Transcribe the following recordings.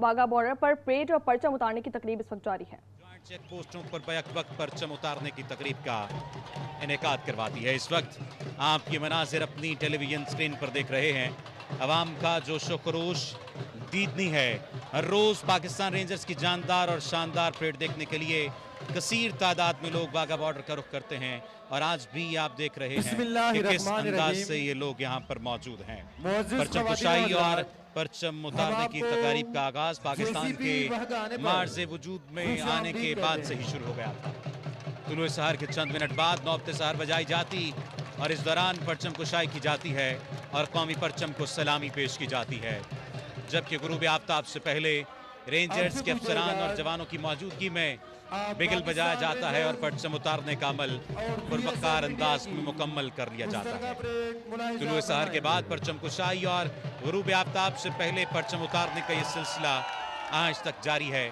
Wagah border पर parade और परचम उतारने की तकरीब इस वक्त जारी है। चेक पोस्टों पर बैक वक्त परचम उतारने की तकरीब का इनेकाद करवाती है। इस वक्त आप ये मनाजिर अपनी टेलीविजन स्क्रीन पर देख रहे हैं। अवाम का जोशो खरोश दीदनी है। हर रोज पाकिस्तान रेंजर्स की जानदार और शानदार परेड देखने के लिए कसीर तादाद में लोग वाघा बॉर्डर का रुख करते हैं और आज भी आप देख रहे हैं कि किस अंदाज से ये लोग यहाँ पर मौजूद हैं। परचम कुशाई और परचम उतारने की तकारीब का आगाज पाकिस्तान के मार्ज़े वजूद में आने के बाद से ही शुरू हो गया था। तुलुए सहर के चंद मिनट बाद नौबते सहर बजाई जाती और इस दौरान परचम कुशाई की जाती है और कौमी परचम को सलामी पेश की जाती है, जबकि गुरूब आफ्ताब से पहले रेंजर्स के अफसरान और जवानों की मौजूदगी में बिगल बजाया जाता है और परचम उतारने का अमल पुरवकार अंदाज में मुकम्मल कर लिया जाता है। तुलुए सहर के बाद परचम कुशाई और गुरूब आफ्ताब से पहले परचम उतारने का ये सिलसिला आज तक जारी है।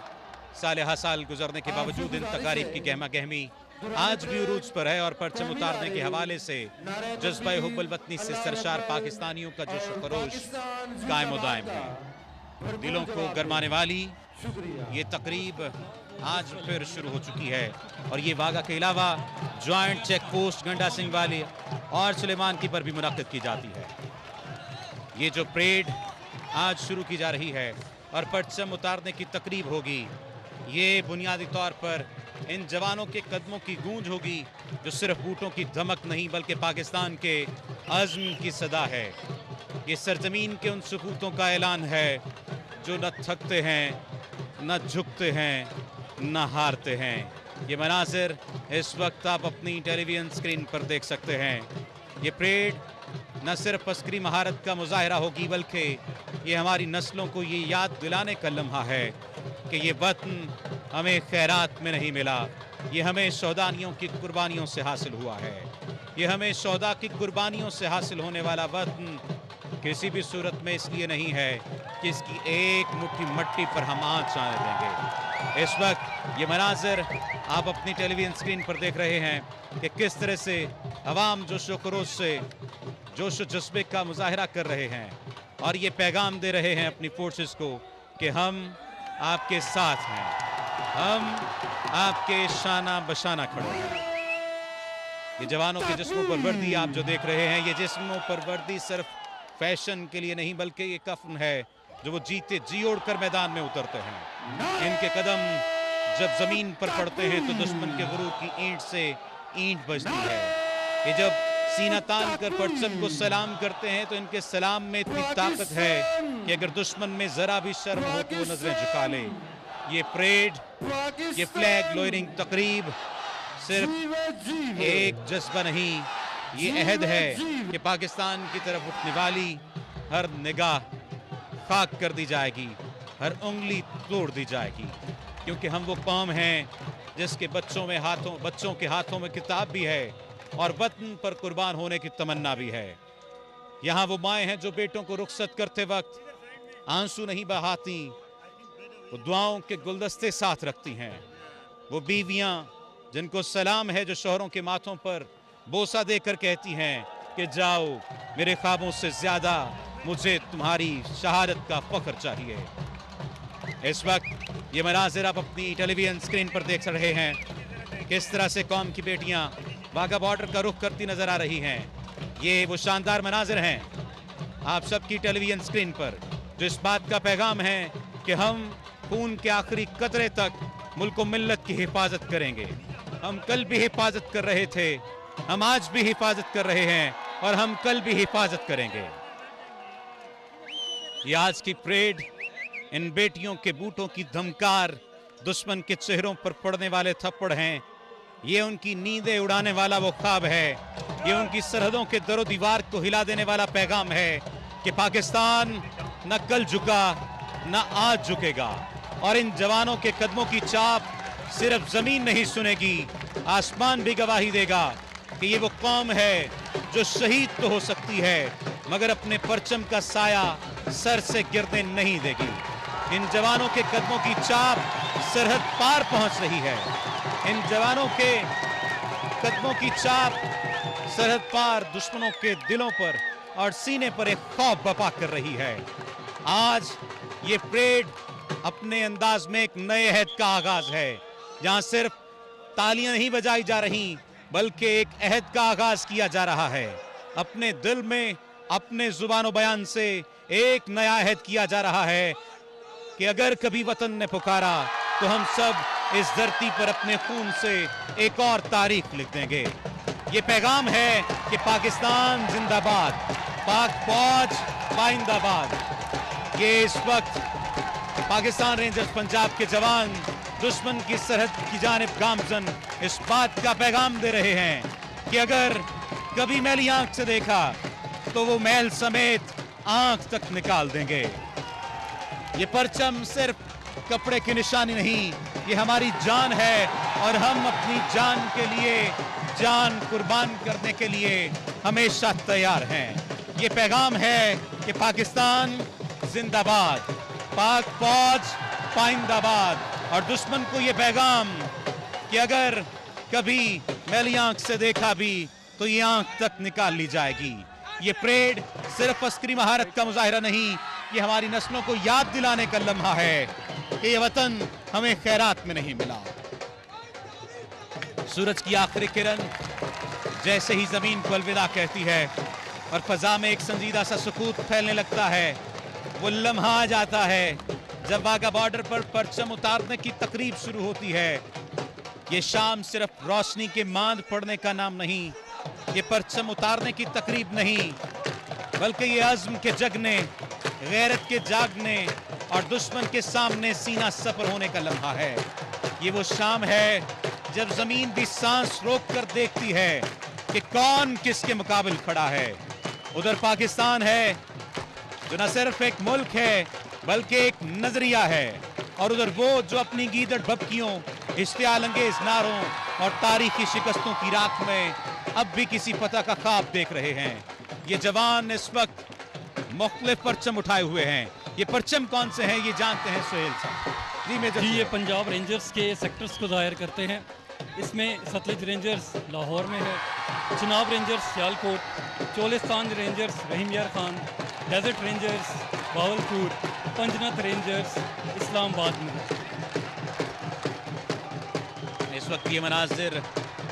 साल हासाल गुजरने के बावजूद इन तकारीब की गहमा गहमी आज भी उरूज पर है और परचम उतारने के हवाले से जज्बा हुब्बुल वतनी से सरशार पाकिस्तानियों का जोश खरोश कायम व दायम है। दिलों को गरमाने वाली ये तकरीब आज फिर शुरू हो चुकी है और ये वाघा के अलावा ज्वाइंट चेक पोस्ट गंडा सिंह वाली और सुलेमान की पर भी मुनक्किद की जाती है। ये जो परेड आज शुरू की जा रही है और परचम उतारने की तकरीब होगी, ये बुनियादी तौर पर इन जवानों के कदमों की गूंज होगी जो सिर्फ बूटों की धमक नहीं बल्कि पाकिस्तान के अज़्म की सदा है। ये सरजमीन के उन सपूतों का ऐलान है जो न थकते हैं, न झुकते हैं, न हारते हैं। ये मनाजिर इस वक्त आप अपनी टेलीविजन स्क्रीन पर देख सकते हैं। ये परेड न सिर्फ अस्करी महारत का मुजाहरा होगी बल्कि ये हमारी नस्लों को ये याद दिलाने का लम्हा है कि ये वतन हमें खैरात में नहीं मिला, ये हमें शोहदानियों की कुर्बानियों से हासिल हुआ है। ये हमें शोहदा की कुर्बानियों से हासिल होने वाला वतन किसी भी सूरत में इसलिए नहीं है कि इसकी एक मुट्ठी मट्टी पर हम आँच आने देंगे। इस वक्त ये मनाजिर आप अपनी टेलीविजन स्क्रीन पर देख रहे हैं कि किस तरह से अवाम जोशो खरोश से जोश जज्बे का मुजाहरा कर रहे हैं और ये पैगाम दे रहे हैं अपनी फोर्सेस को कि हम आपके साथ हैं, हम आपके शाना बशाना खड़े हैं। ये जवानों के जिस्मों पर वर्दी आप जो देख रहे हैं, ये जिस्मों पर वर्दी सिर्फ फैशन के लिए नहीं बल्कि ये कफन है जो वो जीते जी ओढ़ कर मैदान में उतरते हैं। इनके कदम जब जमीन पर पड़ते हैं तो दुश्मन के गुरूर की ईंट से ईंट बजती है। ये जब सीना तान कर परचम को सलाम करते हैं तो इनके सलाम में इतनी ताकत है कि अगर दुश्मन में जरा भी शर्म हो तो वो नजरें झुका ले। ये परेड, ये फ्लैग लोयरिंग तकरीब सिर्फ एक जज्बा नहीं, ये अहद है कि पाकिस्तान की तरफ उठने वाली हर निगाह खाक कर दी जाएगी, हर उंगली तोड़ दी जाएगी, क्योंकि हम वो कौम हैं जिसके बच्चों के हाथों में किताब भी है और वतन पर कुर्बान होने की तमन्ना भी है। यहाँ वो माएँ हैं जो बेटों को रुखसत करते वक्त आंसू नहीं बहाती, वो दुआओं के गुलदस्ते साथ रखती हैं। वो बीवियाँ जिनको सलाम है जो शोहरों के माथों पर बोसा देकर कहती हैं कि जाओ, मेरे ख्वाबों से ज्यादा मुझे तुम्हारी शहादत का फख्र चाहिए। इस वक्त ये मनाजिर आप अपनी टेलीविजन स्क्रीन पर देख रहे हैं किस तरह से कौम की बेटियां वाघा बॉर्डर का रुख करती नजर आ रही हैं। ये वो शानदार मनाजिर हैं आप सबकी टेलीविजन स्क्रीन पर जो इस बात का पैगाम है कि हम खून के आखिरी कतरे तक मुल्क व मिल्लत की हिफाजत करेंगे। हम कल भी हिफाजत कर रहे थे, हम आज भी हिफाजत कर रहे हैं और हम कल भी हिफाजत करेंगे। ये आज की परेड इन बेटियों के बूटों की धमकार दुश्मन के चेहरों पर पड़ने वाले थप्पड़ हैं। ये उनकी नींदें उड़ाने वाला वो ख्वाब है, ये उनकी सरहदों के दरो दीवार को हिला देने वाला पैगाम है कि पाकिस्तान न कल झुका न आज झुकेगा और इन जवानों के कदमों की चाप सिर्फ जमीन नहीं सुनेगी, आसमान भी गवाही देगा कि ये वो कौम है जो शहीद तो हो सकती है मगर अपने परचम का साया सर से गिरने नहीं देगी। इन जवानों के कदमों की चाप सरहद पार पहुंच रही है, इन जवानों के कदमों की चाप सरहद पार दुश्मनों के दिलों पर और सीने पर एक खौफ बपा कर रही है। आज ये परेड अपने अंदाज में एक नए अहद का आगाज है, जहां सिर्फ तालियां नहीं बजाई जा रही बल्कि एक अहद का आगाज किया जा रहा है। अपने दिल में अपने जुबानो बयान से एक नया अहद किया जा रहा है कि अगर कभी वतन ने पुकारा तो हम सब इस धरती पर अपने खून से एक और तारीख लिख देंगे। ये पैगाम है कि पाकिस्तान जिंदाबाद, पाक फौज पाइंदाबाद। ये इस वक्त पाकिस्तान रेंजर्स पंजाब के जवान दुश्मन की सरहद की जानिब गामजन इस बात का पैगाम दे रहे हैं कि अगर कभी मैली आंख से देखा तो वो मैल समेत आंख तक निकाल देंगे। ये परचम सिर्फ कपड़े की निशानी नहीं, ये हमारी जान है और हम अपनी जान के लिए जान कुर्बान करने के लिए हमेशा तैयार हैं। ये पैगाम है कि पाकिस्तान जिंदाबाद, पाक फौज पाइंदाबाद। और दुश्मन को ये पैगाम कि अगर कभी मैली आंख से देखा भी तो ये आंख तक निकाल ली जाएगी। ये परेड सिर्फ अस्करी महारत का मुजाहिरा नहीं, ये हमारी नस्लों को याद दिलाने का लम्हा है कि ये वतन हमें खैरात में नहीं मिला। सूरज की आखिरी किरण जैसे ही जमीन को अलविदा कहती है और फजा में एक संजीदा सा सुकूत फैलने लगता है, वो लम्हा आ जाता है जब वाघा बॉर्डर पर परचम उतारने की तकरीब शुरू होती है। ये शाम सिर्फ रोशनी के मांद पड़ने का नाम नहीं, ये परचम उतारने की तकरीब नहीं, बल्कि ये अज़्म के जगने, गैरत के जागने और दुश्मन के सामने सीना सफर होने का लम्हा है। ये वो शाम है जब जमीन भी सांस रोक कर देखती है कि कौन किसके मुकाबिल खड़ा है। उधर पाकिस्तान है जो न सिर्फ एक मुल्क है बल्कि एक नजरिया है, और उधर वो जो अपनी गीदड़ भपकियों, इश्तियाल अंगेज नारों और तारीखी शिकस्तों की राख में अब भी किसी फतह का ख्वाब देख रहे हैं। ये जवान इस वक्त मुख्तलिफ परचम उठाए हुए हैं। ये परचम कौन से हैं ये जानते हैं सुहेल साहब। जी मेजर। ये पंजाब रेंजर्स के सेक्टर्स को ज़ाहिर करते हैं। इसमें सतलुज रेंजर्स लाहौर में है, Chenab rangers Sialkot, Cholistan rangers Rahim Yar Khan, desert rangers Bahawalpur, Panjnad rangers Islamabad में। इस वक्त ये मनाजिर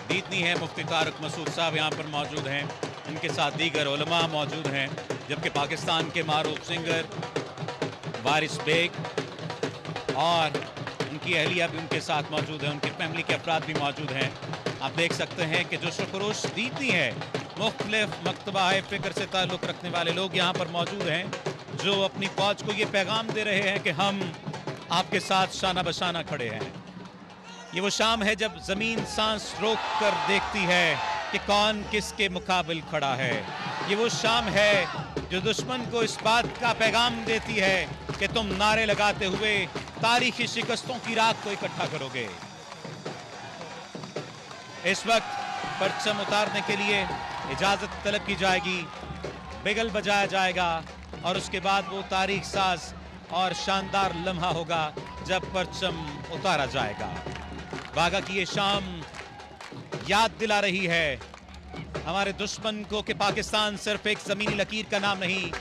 दीतनी है। मुफ्ती तारिक मसूद साहब यहाँ पर मौजूद हैं, इनके साथ दीगर उलमा मौजूद हैं, जबकि पाकिस्तान के मारूफ सिंगर वारिस बेग और उनकी अहलिया भी उनके साथ मौजूद है, उनकी फैमिली के अफराद भी मौजूद हैं। आप देख सकते हैं कि जो शुक्रोश दीतनी है, मुख्तलिफ मकतबा फ़िक्र से ताल्लुक़ रखने वाले लोग यहाँ पर मौजूद हैं, जो अपनी फौज को ये पैगाम दे रहे हैं कि हम आपके साथ शाना बशाना खड़े हैं। ये वो शाम है जब ज़मीन सांस रोक कर देखती है कि कौन किसके मुकाबिल खड़ा है। ये वो शाम है जो दुश्मन को इस बात का पैगाम देती है कि तुम नारे लगाते हुए तारीखी शिकस्तों की राख को इकट्ठा करोगे। इस वक्त परचम उतारने के लिए इजाज़त तलब की जाएगी, बिगल बजाया जाएगा और उसके बाद वो तारीख साज और शानदार लम्हा होगा जब परचम उतारा जाएगा। वाघा की ये शाम याद दिला रही है हमारे दुश्मन को कि पाकिस्तान सिर्फ एक ज़मीनी लकीर का नाम नहीं,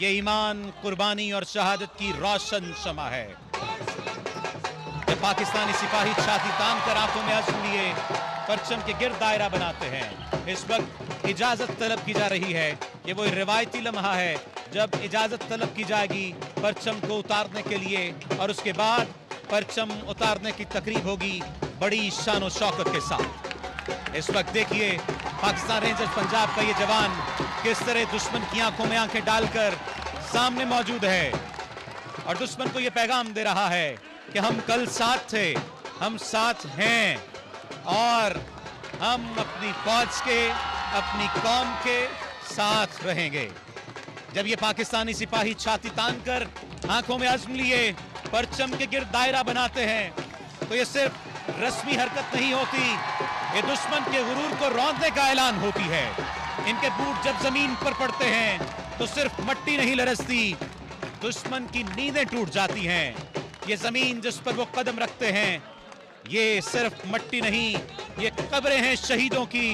ये ईमान, कुर्बानी और शहादत की रोशन शमा है। जब पाकिस्तानी सिपाही छाती तान कर आंखों में अज़्म लिए परचम के गिर्द दायरा बनाते हैं, इस वक्त इजाज़त तलब की जा रही है। ये वो रिवायती लम्हा है जब इजाज़त तलब की जाएगी परचम को उतारने के लिए, और उसके बाद परचम उतारने की तकरीब होगी बड़ी शान और शौकत के साथ। इस वक्त देखिए पाकिस्तान रेंजर्स पंजाब का ये जवान किस तरह दुश्मन की आंखों में आंखें डालकर सामने मौजूद है और दुश्मन को ये पैगाम दे रहा है कि हम कल साथ थे, हम साथ हैं और हम अपनी फौज के, अपनी कौम के साथ रहेंगे। जब ये पाकिस्तानी सिपाही छाती तान कर आंखों में अज़्म लिए परचम के गिर्द दायरा बनाते हैं तो ये सिर्फ रस्मी हरकत नहीं होती, ये दुश्मन के गुरूर को रौंदने का ऐलान होती है। इनके बूट जब जमीन पर पड़ते हैं तो सिर्फ मट्टी नहीं लरसती, दुश्मन की नींदें टूट जाती हैं। ये जमीन जिस पर वो कदम रखते हैं ये सिर्फ मट्टी नहीं, ये कब्रें हैं शहीदों की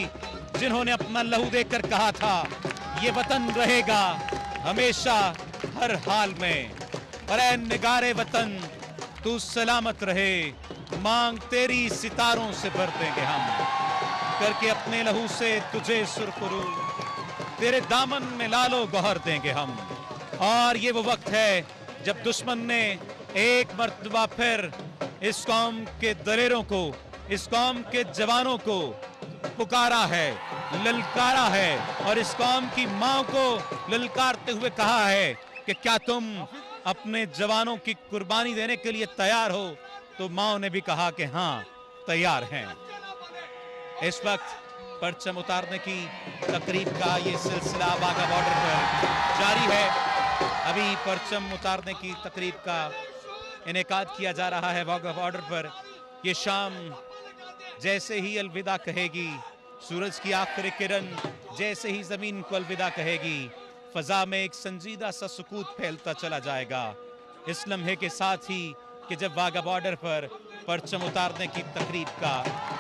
जिन्होंने अपना लहू देकर कहा था ये वतन रहेगा हमेशा हर हाल में। और ऐ निगारे वतन तू सलामत रहे, मांग तेरी सितारों से भर देंगे हम, करके अपने लहू से तुझे सुरखरू, तेरे दामन में लालो गौहर देंगे हम। और ये वो वक्त है जब दुश्मन ने एक मर्तबा फिर इस कौम के दलेरों को, इस कौम के जवानों को पुकारा है, ललकारा है, और इस कौम की मां को ललकारते हुए कहा है कि क्या तुम अपने जवानों की कुर्बानी देने के लिए तैयार हो? तो मां ने भी कहा कि हाँ, तैयार हैं। इस वक्त परचम उतारने की तकरीब का ये सिलसिला वाघा बॉर्डर पर जारी है। अभी परचम उतारने की तकरीब का इनेकाद किया जा रहा है वाघा बॉर्डर पर। ये शाम जैसे ही अलविदा कहेगी, सूरज की आखिरी किरण जैसे ही जमीन को अलविदा कहेगी, फजा में एक संजीदा सा सुकूत फैलता चला जाएगा इस लम्हे के साथ ही कि जब वाघा बॉर्डर पर परचम उतारने की तकरीब का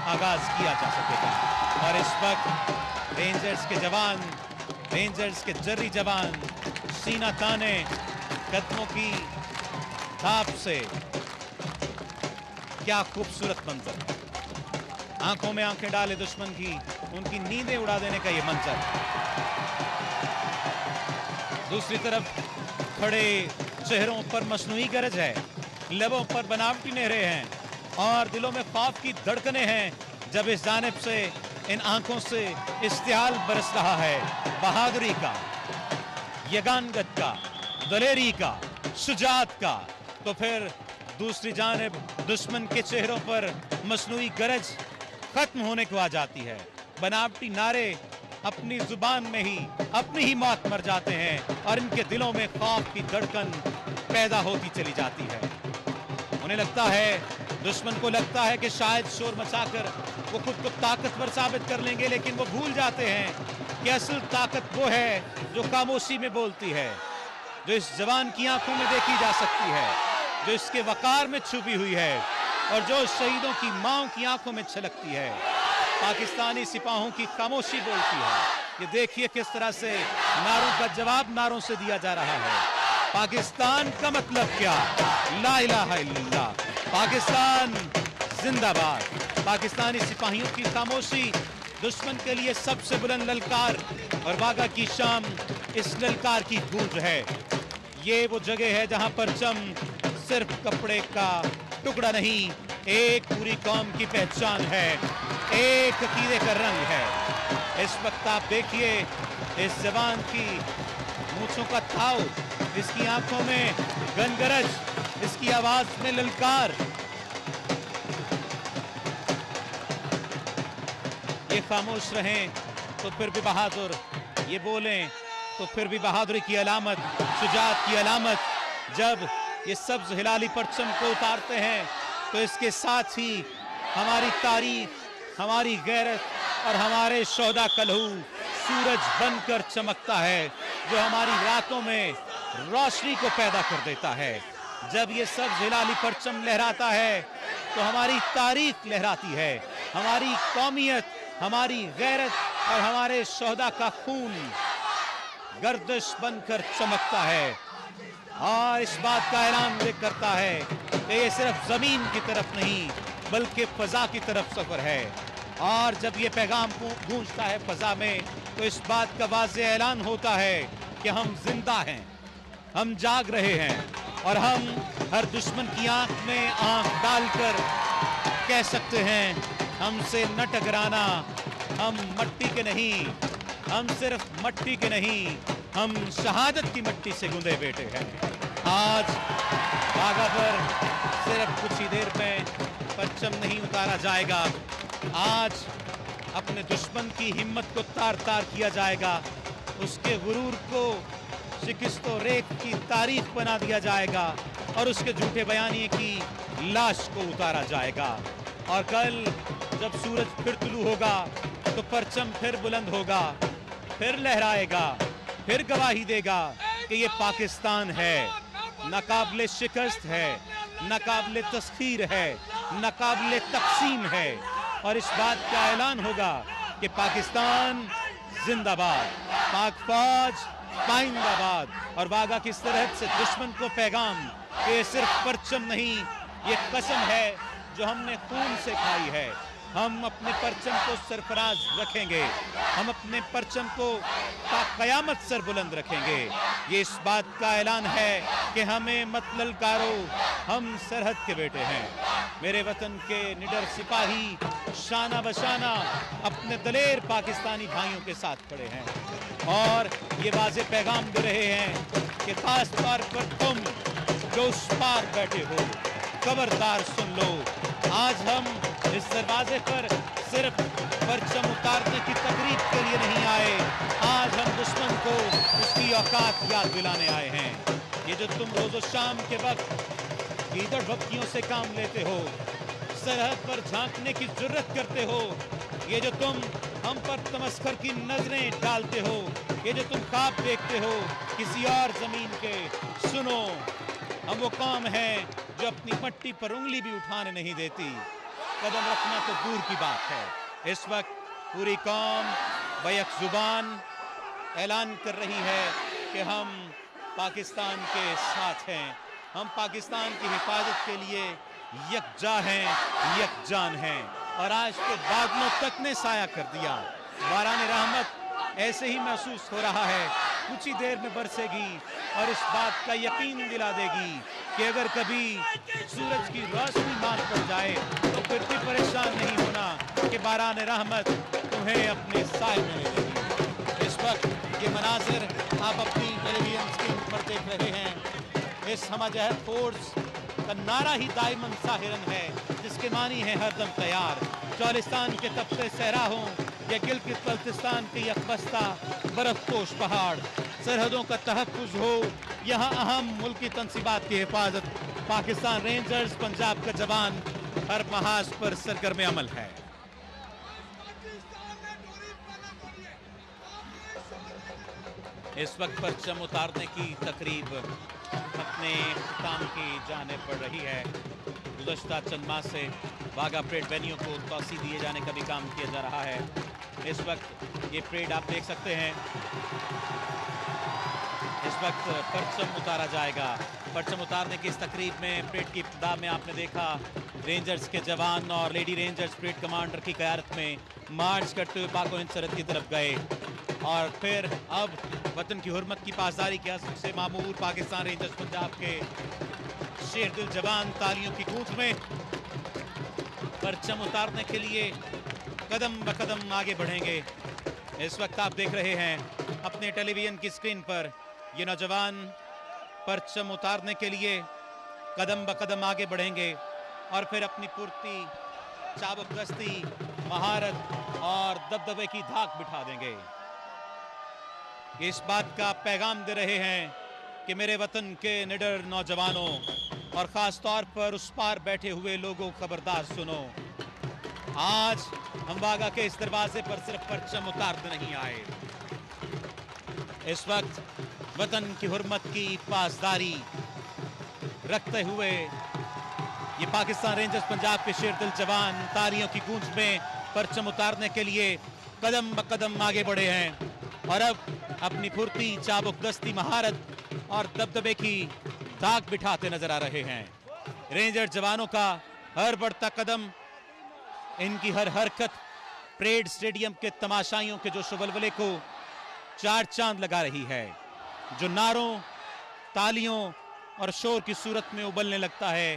आगाज किया जा सकेगा। और इस वक्त रेंजर्स के जवान, रेंजर्स के जर्री जवान सीना ताने, कदमों की थाप से, क्या खूबसूरत मंजर, आंखों में आंखें डाले दुश्मन की, उनकी नींदें उड़ा देने का ये मंजर। दूसरी तरफ खड़े चेहरों पर मसनूई गरज है, लबों पर बनावटी नहरें हैं और दिलों में खौफ की धड़कनें हैं, जब इस जानिब से इन आंखों से इश्तिहाल बरस रहा है बहादुरी का, यगानगत का, दलेरी का, शुजात का। तो फिर दूसरी जानिब दुश्मन के चेहरों पर मसनूई गरज खत्म होने को आ जाती है। बनावटी नारे अपनी जुबान में ही अपनी ही मौत मर जाते हैं और इनके दिलों में खौफ की धड़कन पैदा होती चली जाती है। उन्हें लगता है, दुश्मन को लगता है कि शायद शोर मचाकर वो खुद को ताकतवर साबित कर लेंगे, लेकिन वो भूल जाते हैं कि असल ताकत वो है जो खामोशी में बोलती है, जो इस जवान की आंखों में देखी जा सकती है, जो इसके वकार में छुपी हुई है और जो शहीदों की मांओं की आंखों में छलकती है। पाकिस्तानी सिपाहों की खामोशी बोलती है। ये देखिए किस तरह से नारों का जवाब नारों से दिया जा रहा है। पाकिस्तान का मतलब क्या? ला इलाहा इल्लल्लाह, पाकिस्तान जिंदाबाद। पाकिस्तानी सिपाहियों की खामोशी दुश्मन के लिए सबसे बुलंद ललकार, और वाघा की शाम इस ललकार की गूंज है। ये वो जगह है जहां परचम सिर्फ कपड़े का टुकड़ा नहीं, एक पूरी कौम की पहचान है, एक अकीदे का रंग है। इस वक्त आप देखिए इस जवान की मूंछों का थाव, इसकी आंखों में गनगरज, इसकी आवाज में ललकार। ये खामोश रहें तो फिर भी बहादुर, ये बोलें तो फिर भी बहादुरी की अलामत, शुजात की अलामत। जब ये सब्ज हिलाली परचम को उतारते हैं तो इसके साथ ही हमारी तारीख, हमारी गैरत और हमारे शोहदा का लहू सूरज बनकर चमकता है, जो हमारी रातों में रोशनी को पैदा कर देता है। जब ये सब्ज हिलाली परचम लहराता है तो हमारी तारीख लहराती है, हमारी कौमियत, हमारी गैरत और हमारे शोहदा का खून गर्दिश बनकर चमकता है। और इस बात का ऐलान करता है कि ये सिर्फ जमीन की तरफ नहीं बल्कि फजा की तरफ सफर है। और जब ये पैगाम गूंजता है फजा में तो इस बात का वाज़ेह ऐलान होता है कि हम जिंदा हैं, हम जाग रहे हैं और हम हर दुश्मन की आंख में आंख डालकर कह सकते हैं, हमसे न टकराना, हम मट्टी के नहीं, हम सिर्फ मट्टी के नहीं, हम शहादत की मट्टी से गुंदे बेटे हैं। आज वाघा पर सिर्फ कुछ ही देर में परचम नहीं उतारा जाएगा, आज अपने दुश्मन की हिम्मत को तार तार किया जाएगा, उसके गुरूर को शिकस्तो रेख की तारीख बना दिया जाएगा और उसके झूठे बयानिए की लाश को उतारा जाएगा। और कल जब सूरज फिर तुलू होगा तो परचम फिर बुलंद होगा, फिर लहराएगा, फिर गवाही देगा कि ये पाकिस्तान है, नाकाबिले शिकस्त है, नाकाबिले तस्खीर है, नाकाबिले तकसीम है। और इस बात का ऐलान होगा कि पाकिस्तान जिंदाबाद, पाक फौज पाइंदाबाद। और वाघा की सरहद से दुश्मन को पैगाम कि ये सिर्फ परचम नहीं ये कसम है जो हमने खून से खाई है। हम अपने परचम को सरफराज रखेंगे, हम अपने परचम को क़यामत सर बुलंद रखेंगे। ये इस बात का ऐलान है कि हमें मत ललकारो, हम सरहद के बेटे हैं। मेरे वतन के निडर सिपाही शाना बशाना अपने दलेर पाकिस्तानी भाइयों के साथ खड़े हैं और ये वाज़े पैगाम दे रहे हैं कि खास तौर पर तुम जो उस पार बैठे हो, खबरदार सुन लो। आज हम इस दरवाजे पर सिर्फ परचम उतारने की तकरीब के लिए नहीं आए, आज हम दुश्मन को उसकी औकात याद दिलाने आए हैं। ये जो तुम रोज़ो शाम के वक्त ईदड़ भक्तियों से काम लेते हो, सरहद पर झांकने की जुर्रत करते हो, ये जो तुम हम पर तमस्खर की नजरें डालते हो, ये जो तुम ख्वाब देखते हो किसी और जमीन के, सुनो, हम वो कौम है जो अपनी मट्टी पर उंगली भी उठाने नहीं देती। कदम रखना तो दूर की बात है। इस वक्त पूरी कौम बैक जुबान ऐलान कर रही है कि हम पाकिस्तान के साथ हैं, हम पाकिस्तान की हिफाजत के लिए यकजा हैं, यकजान हैं। और आज तो बादलों तक ने साया कर दिया। बारान रहमत ऐसे ही महसूस हो रहा है, कुछ ही देर में बरसेगी और इस बात का यकीन दिला देगी कि अगर कभी सूरज की रोशनी मांग पड़ जाए तो फिर भी परेशान नहीं होना कि बारान रहमत तुम्हें अपने साए में ले लेगी। इस वक्त ये मनाजिर आप अपनी टेलीविजन स्क्रीन पर देख रहे हैं। इस हमजहद फोर्स का नारा ही दाइमन साहिरन है, जिसके मानी है हरदम तैयार। चौलिस्तान के तपते सहरा हों या गिलगित बल्तिस्तान के यकबस्ता बर्फपोश पहाड़, सरहदों का तहफ़्फ़ुज़ हो, यहाँ अहम मुल्की तनसीबात की हिफाजत, पाकिस्तान रेंजर्स पंजाब का जवान हर महाज पर सरगर्म अमल है। इस वक्त परचम उतारने की तकरीब अपने इख्तिताम की जाने पड़ रही है। गुज़श्ता चंद माह से वाघा परेड वेन्यू को तोसी दिए जाने का भी काम किया जा रहा है। इस वक्त ये परेड आप देख सकते हैं, इस वक्त परचम उतारा जाएगा। परचम उतारने की इस तकरीब में परेड की इब्तिदा में आपने देखा रेंजर्स के जवान और लेडी रेंजर्स परेड कमांडर की क़यादत में मार्च करते हुए पाक हिंद सरहद की तरफ गए और फिर अब वतन की हुर्मत की पासदारी के हस्ब से मामूर पाकिस्तान रेंजर्स पंजाब के शेर दिल जवान तालियों की गूंज में परचम उतारने के लिए कदम ब कदम आगे बढ़ेंगे। इस वक्त आप देख रहे हैं अपने टेलीविजन की स्क्रीन पर ये नौजवान परचम उतारने के लिए कदम ब कदम आगे बढ़ेंगे और फिर अपनी फुर्ती, चाबुकदस्ती, महारत और दबदबे की धाक बिठा देंगे। इस बात का पैगाम दे रहे हैं कि मेरे वतन के निडर नौजवानों और ख़ास तौर पर उस पार बैठे हुए लोगों, खबरदार सुनो। आज हम वाघा के इस दरवाजे पर सिर्फ परचम उतारने नहीं आए, इस वक्त वतन की हुर्मत की पासदारी रखते हुए ये पाकिस्तान रेंजर्स पंजाब के शेर दिल जवान तालियों की गूंज में परचम उतारने के लिए कदम ब कदम आगे बढ़े हैं और अब अपनी फुर्ती, चाबुकदस्ती, महारत और दबदबे की धाक बिठाते नजर आ रहे हैं। रेंजर जवानों का हर बढ़ता कदम, इनकी हर हरकत परेड स्टेडियम के तमाशाइयों के जो शोलवले को चार चांद लगा रही है, जो नारों, तालियों और शोर की सूरत में उबलने लगता है।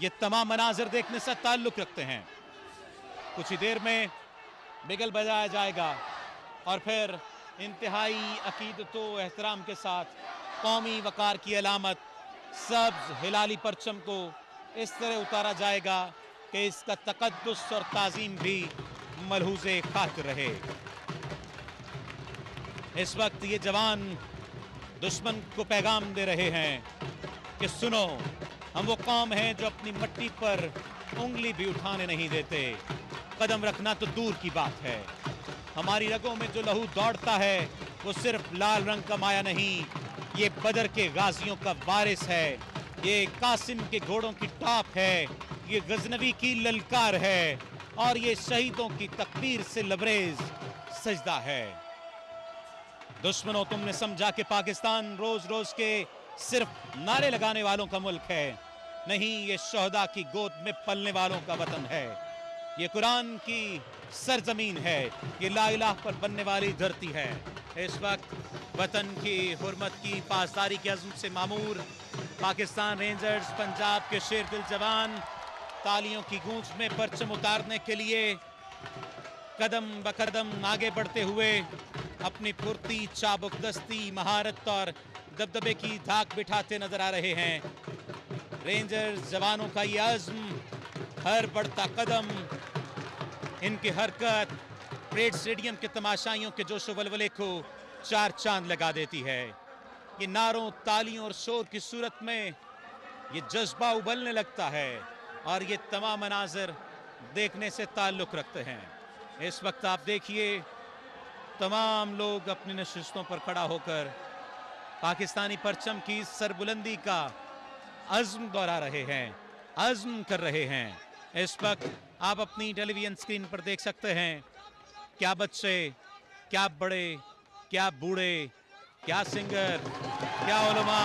ये तमाम मनाजिर देखने से ताल्लुक रखते हैं। कुछ ही देर में बिगल बजाया जाएगा और फिर इंतहाई अकीदतो एहतराम के साथ कौमी वकार की अलामत सब्ज हिलाली परचम को इस तरह उतारा जाएगा कि इसका तकद्दुस और ताज़ीम भी मलहूज़े खातिर रहे। इस वक्त ये जवान दुश्मन को पैगाम दे रहे हैं कि सुनो, हम वो कौम हैं जो अपनी मट्टी पर उंगली भी उठाने नहीं देते। कदम रखना तो दूर की बात है, हमारी रगों में जो लहू दौड़ता है वो सिर्फ लाल रंग का माया नहीं, ये बदर के गाजियों का वारिस है, ये कासिम के घोड़ों की टाप है, ये गजनवी की ललकार है और ये शहीदों की तकबीर से लबरेज सजदा है। दुश्मनों, तुमने समझा कि पाकिस्तान रोज रोज के सिर्फ नारे लगाने वालों का मुल्क है, नहीं, ये शोहदा की गोद में पलने वालों का वतन है, ये कुरान की सरजमीन है, ये ला इलाह पर बनने वाली धरती है। इस वक्त वतन की हुर्मत की पासदारी के अज़्म से मामूर पाकिस्तान रेंजर्स पंजाब के शेर दिल जवान तालियों की गूंज में परचम उतारने के लिए कदम ब कदम आगे बढ़ते हुए अपनी फुर्ती, चाबुकदस्ती, महारत और दबदबे की धाक बिठाते नजर आ रहे हैं। रेंजर्स जवानों का ये अज़्म, हर बढ़ता कदम, इनकी हरकत परेड स्टेडियम के तमाशाइयों के जोशो वलवले को चार चांद लगा देती है। ये नारों, तालियों और शोर की सूरत में ये जज्बा उबलने लगता है और ये तमाम मनाज़िर देखने से ताल्लुक़ रखते हैं। इस वक्त आप देखिए, तमाम लोग अपनी नशिस्तों पर खड़ा होकर पाकिस्तानी परचम की सरबुलंदी का अज़्म दोहरा रहे हैं, अज़्म कर रहे हैं। इस वक्त आप अपनी टेलीविजन स्क्रीन पर देख सकते हैं, क्या बच्चे, क्या बड़े, क्या बूढ़े, क्या सिंगर, क्या उलमा,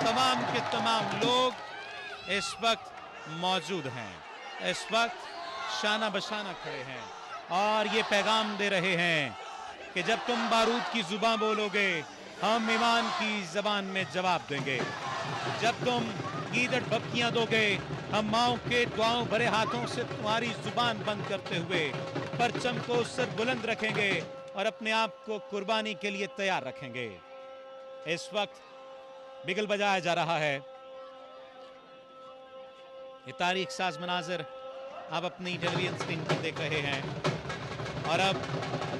तमाम के तमाम लोग इस वक्त मौजूद हैं। इस वक्त शाना बशाना खड़े हैं और ये पैगाम दे रहे हैं कि जब तुम बारूद की जुबान बोलोगे, हम ईमान की जबान में जवाब देंगे। जब तुम गीदड़ भपकियां दोगे, हम माओ के दुआओं भरे हाथों से तुम्हारी जुबान बंद करते हुए परचम को सर बुलंद रखेंगे और अपने आप को कुर्बानी के लिए तैयार रखेंगे। इस वक्त बिगल बजाया जा रहा है। ये तारीख साज मनाजिर आप अपनी टेलीविजन स्क्रीन पर देख रहे हैं और अब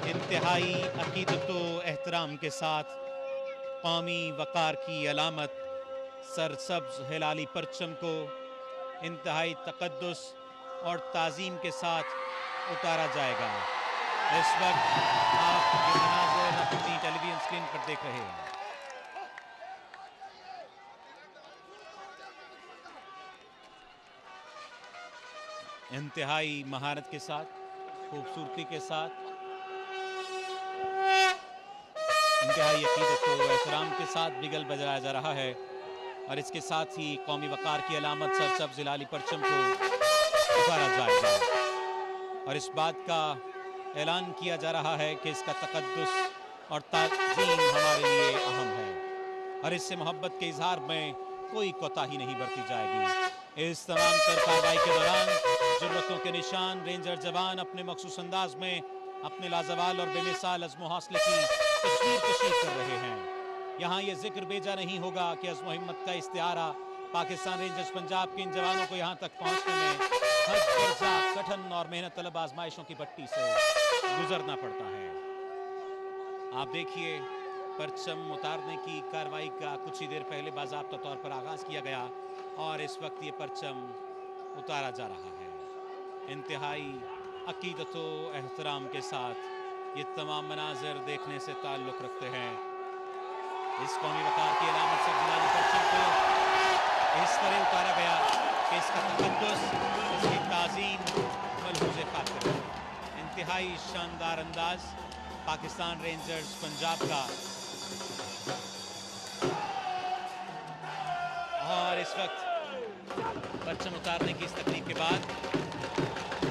इंतहाई अकीदत व एहतराम के साथ कौमी वक़ार की अलामत सरसब्ज हिलाली परचम को इंतहाई तक़द्दुस और ताज़ीम के साथ उतारा जाएगा। इस वक्त आप ये मनाज़िर अपनी टेलीविजन स्क्रीन पर देख रहे हैं। इंतहाई महारत के साथ, खूबसूरती के साथ, इंतहाई अकीदत व एहतराम के साथ बिगल बजाया जा रहा है और इसके साथ ही कौमी वक़ार की अलामत सरसब्ज़ हिलाली परचम को उतारा जाएगा और इस बात का ऐलान किया जा रहा है कि इसका तक़द्दुस और ताज़ीम हमारे लिए अहम है और इससे मोहब्बत के इजहार में कोई कोताही नहीं बरती जाएगी। इस तमाम तर कार्रवाई के दौरान ज़रूरतों के निशान रेंजर जवान अपने मखसूस अंदाज में अपने लाजवाल और बेमिसाल अज़्म व हौसले की तस्वीर कशी कर रहे हैं। यहाँ ये जिक्र बेजा नहीं होगा कि अज़्म व हिम्मत का इस्तिआरा पाकिस्तान रेंजर्स पंजाब के इन जवानों को यहाँ तक पहुँचने में हद दर्जा कठिन और मेहनत तलब आजमाइशों की भट्टी से गुजरना पड़ता है। आप देखिए, परचम उतारने की कार्रवाई का कुछ ही देर पहले बाज़ाब्ता तौर पर आगाज़ किया गया और इस वक्त ये परचम उतारा जा रहा है। इंतहाई अकीदत व एहतराम के साथ ये तमाम मनाज़िर देखने से ताल्लुक़ रखते हैं। इस कौमी वक़ार की अलामत से हिलाली परचम को इस तरह उतारा गया कि इसका तक़द्दुस, इसकी ताज़ीम मलहूज़े खातिर है। इंतहाई शानदार अंदाज पाकिस्तान रेंजर्स पंजाब का और इस वक्त परचम उतारने की इस तकरीब के बाद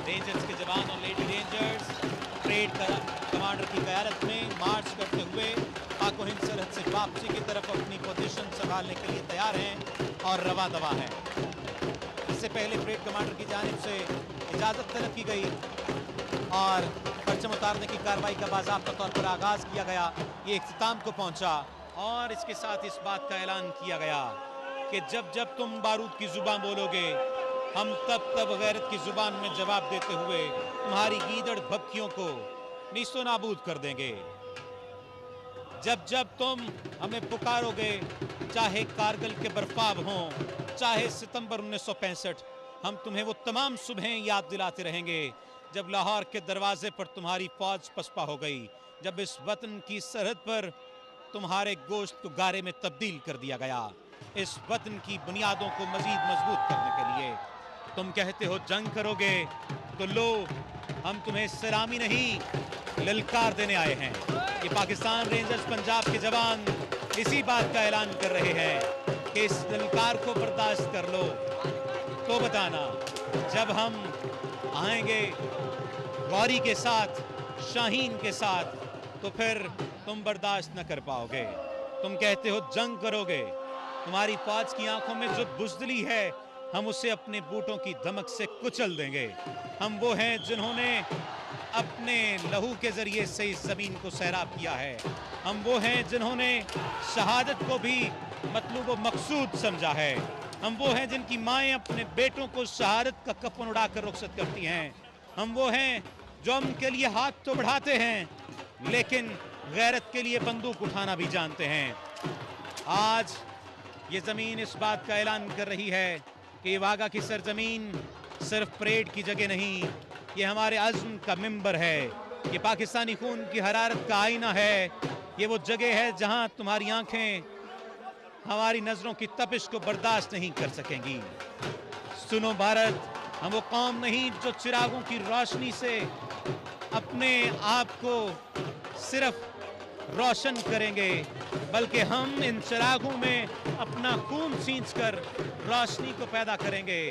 रेंजर्स के जवान और लेडी रेंजर्स परेड कमांडर की क़यादत में मार्च करते हुए पाक हिंद सरहद से वापसी की तरफ अपनी पोजीशन संभालने के लिए तैयार हैं और रवा दवा हैं। इससे पहले परेड कमांडर की जानिब से इजाज़त तलब की गई और परचम उतारने की कार्रवाई का बाज़ाब्ता तौर पर आगाज़ किया गया। ये इख्तिताम को पहुँचा और इसके साथ इस बात का ऐलान किया गया कि जब जब तुम बारूद की ज़ुबान बोलोगे, हम तब तब गैरत की ज़ुबान में जवाब देते हुए तुम्हारी गीदड़ भपकियों को नीस्तो नाबूद कर देंगे। जब जब तुम हमें पुकारोगे, चाहे कारगिल के बर्फाब हों, चाहे सितंबर 1965, हम तुम्हें वो तमाम सुबहें याद दिलाते रहेंगे जब लाहौर के दरवाजे पर तुम्हारी फौज पसपा हो गई, जब इस वतन की सरहद पर तुम्हारे गोश्त को गारे में तब्दील कर दिया गया। इस वतन की बुनियादों को मजीद मजबूत करने के लिए तुम कहते हो जंग करोगे, तो लो, हम तुम्हें सलामी नहीं ललकार देने आए हैं। ये पाकिस्तान रेंजर्स पंजाब के जवान इसी बात का ऐलान कर रहे हैं कि इस ललकार को बर्दाश्त कर लो। तो बताना, जब हम आएंगे गौरी के साथ, शाहीन के साथ, तो फिर तुम बर्दाश्त न कर पाओगे। तुम कहते हो जंग करोगे, तुम्हारी फौज की आंखों में जो बुज़दिली है हम उसे अपने बूटों की धमक से कुचल देंगे। हम वो हैं जिन्होंने अपने लहू के जरिए से इस जमीन को सैराब किया है। हम वो हैं जिन्होंने शहादत को भी मतलूब व मकसूद समझा है। हम वो हैं जिनकी माएं अपने बेटों को शहादत का कफन उड़ाकर रुखसत करती हैं। हम वो हैं जो उनके लिए हाथ तो बढ़ाते हैं लेकिन गैरत के लिए बंदूक उठाना भी जानते हैं। आज ये ज़मीन इस बात का ऐलान कर रही है कि वागा की सरजमीन सिर्फ परेड की जगह नहीं, ये हमारे अज़्म का मिंबर है, ये पाकिस्तानी खून की हरारत का आईना है, ये वो जगह है जहां तुम्हारी आंखें हमारी नजरों की तपिश को बर्दाश्त नहीं कर सकेंगी। सुनो भारत, हम वो कौम नहीं जो चिरागों की रोशनी से अपने आप को सिर्फ रोशन करेंगे, बल्कि हम इन चिरागों में अपना खून सींचकर रोशनी को पैदा करेंगे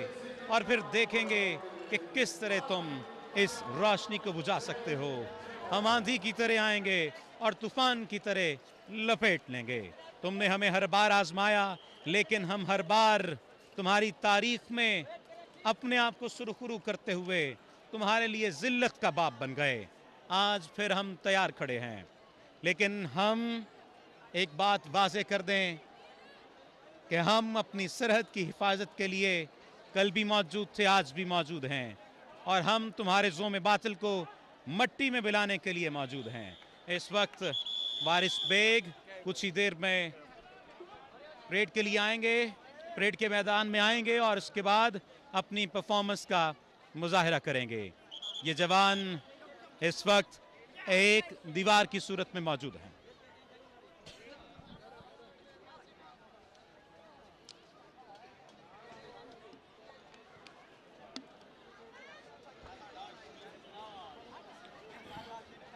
और फिर देखेंगे कि किस तरह तुम इस रोशनी को बुझा सकते हो। हम आंधी की तरह आएंगे और तूफान की तरह लपेट लेंगे। तुमने हमें हर बार आजमाया, लेकिन हम हर बार तुम्हारी तारीख में अपने आप को सुरखरू करते हुए तुम्हारे लिए जिल्लत का बाप बन गए। आज फिर हम तैयार खड़े हैं, लेकिन हम एक बात वाज़ेह कर दें कि हम अपनी सरहद की हिफाजत के लिए कल भी मौजूद थे, आज भी मौजूद हैं, और हम तुम्हारे ज़ोम बातिल को मट्टी में मिलाने के लिए मौजूद हैं। इस वक्त वारिस बेग कुछ ही देर में परेड के लिए आएंगे, परेड के मैदान में आएंगे और उसके बाद अपनी परफॉर्मेंस का मुजाहिरा करेंगे। ये जवान इस वक्त एक दीवार की सूरत में मौजूद हैं।